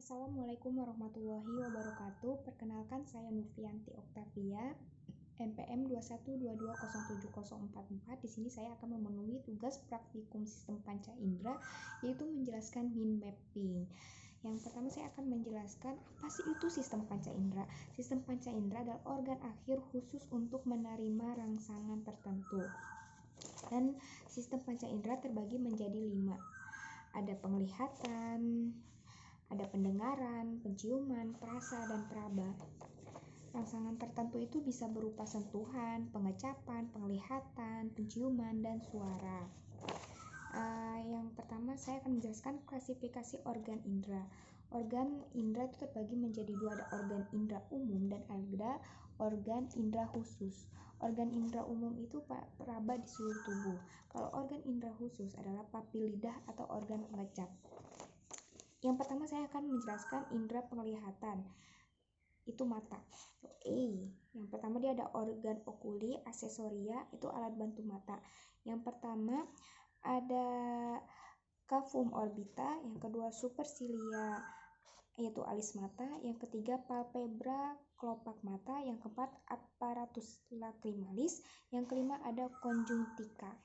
Assalamualaikum warahmatullahi wabarakatuh. Perkenalkan, saya Nurfianti Oktavia, NPM 212207044. Di sini saya akan memenuhi tugas praktikum sistem panca indera, yaitu menjelaskan mind mapping. Yang pertama saya akan menjelaskan apa sih itu sistem panca indera. Sistem panca indera adalah organ akhir khusus untuk menerima rangsangan tertentu. Dan sistem panca indera terbagi menjadi 5. Ada penglihatan, ada pendengaran, penciuman, perasa, dan peraba. Rangsangan tertentu itu bisa berupa sentuhan, pengecapan, penglihatan, penciuman, dan suara. Yang pertama saya akan menjelaskan klasifikasi organ indera. Organ indera itu terbagi menjadi 2, ada organ indera umum dan ada organ indera khusus. Organ indera umum itu peraba di seluruh tubuh. Kalau organ indera khusus adalah papil lidah atau organ pengecap. Yang pertama saya akan menjelaskan indera penglihatan, itu mata. Yang pertama dia ada organ okuli, aksesoria, itu alat bantu mata. Yang pertama ada cavum orbita, yang kedua supercilia, yaitu alis mata, yang ketiga palpebra, kelopak mata, yang keempat apparatus lacrimalis, yang kelima ada conjunctiva.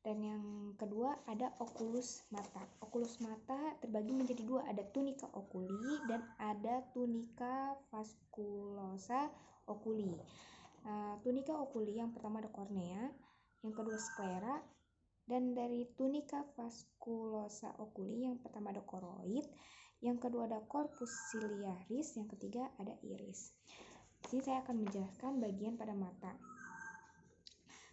Dan yang kedua ada okulus mata. Okulus mata terbagi menjadi 2, ada tunica oculi dan ada tunica vasculosa oculi. Tunica oculi yang pertama ada kornea, yang kedua sklera, dan dari tunica vasculosa oculi yang pertama ada koroid, yang kedua ada corpus ciliaris, yang ketiga ada iris. Di sini saya akan menjelaskan bagian pada mata.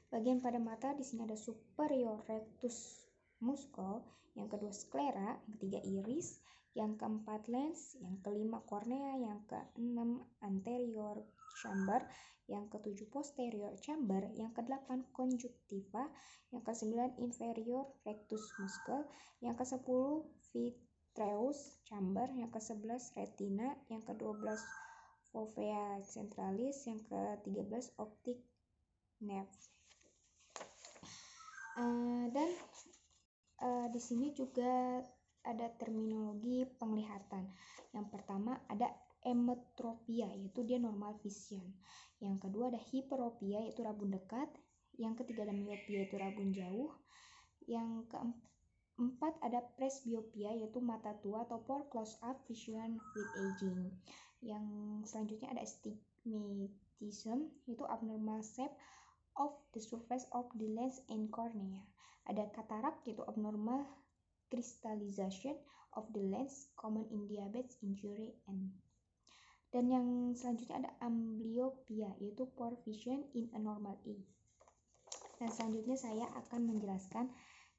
Bagian pada mata di sini ada superior rectus muscle, yang kedua sklera, yang ketiga iris, yang keempat lens, yang kelima kornea, yang keenam anterior chamber, yang ketujuh posterior chamber, yang kedelapan conjunctiva, yang kesembilan inferior rectus muscle, yang kesepuluh vitreous chamber, yang ke-11 retina, yang ke-12 fovea centralis, yang ke-13 optic nerve. Di sini juga ada terminologi penglihatan. Yang pertama ada emmetropia, yaitu dia normal vision. Yang kedua ada hiperopia, yaitu rabun dekat. Yang ketiga ada miopia, yaitu rabun jauh. Yang keempat ada presbiopia, yaitu mata tua atau poor close up vision with aging. Yang selanjutnya ada astigmatism, yaitu abnormal shape of the surface of the lens and cornea. Ada katarak, yaitu abnormal crystallization of the lens, common in diabetes, injury, and. Dan yang selanjutnya ada amblyopia, yaitu poor vision in a normal age. Dan selanjutnya saya akan menjelaskan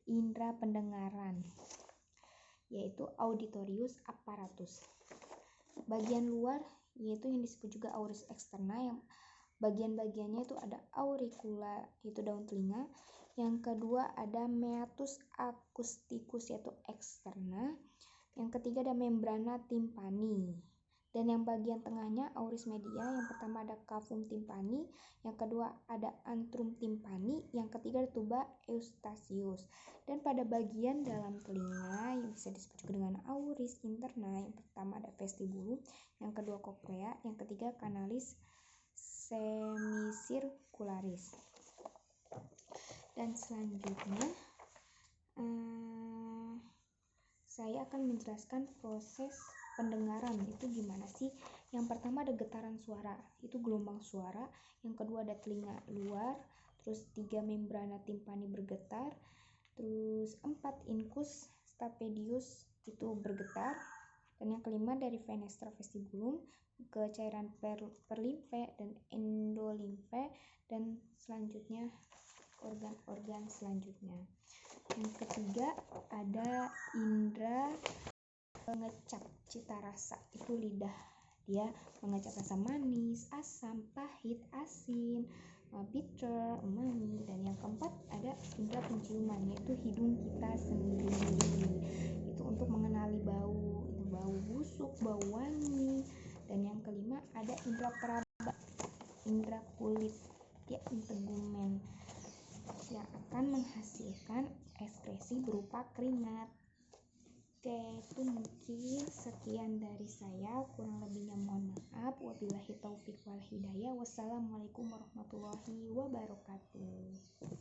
indera pendengaran, yaitu auditorius apparatus. Bagian luar yaitu yang disebut juga auris externa, yang bagian-bagiannya itu ada auricula, yaitu daun telinga. Yang kedua ada meatus acousticus, yaitu externa. Yang ketiga ada membrana timpani. Dan yang bagian tengahnya auris media, yang pertama ada cavum timpani, yang kedua ada antrum timpani, yang ketiga ada tuba eustachius. Dan pada bagian dalam telinga yang bisa disebut juga dengan auris interna, yang pertama ada vestibulum, yang kedua cochlea, yang ketiga canalis semicircularis. Dan selanjutnya saya akan menjelaskan proses pendengaran itu gimana sih. Yang pertama ada getaran suara, itu gelombang suara. Yang kedua ada telinga luar, terus 3 membrana timpani bergetar, terus 4 incus stapedius itu bergetar, dan yang kelima dari fenestra vestibulum ke cairan perlimfe dan endolimfe, dan selanjutnya organ-organ selanjutnya. Yang ketiga ada indera pengecap cita rasa, itu lidah, dia mengecap rasa manis, asam, pahit, asin, bitter, umami. Dan yang keempat ada indera penciuman, yaitu hidung kita sendiri, itu untuk mengenali bau, itu bau busuk, bau wangi. Dan yang kelima ada indera peraba, indera kulit, dia integumen, yang akan menghasilkan ekskresi berupa keringat. Oke, itu mungkin sekian dari saya, kurang lebihnya mohon maaf. Wabillahi taufik wal hidayah. Wassalamualaikum warahmatullahi wabarakatuh.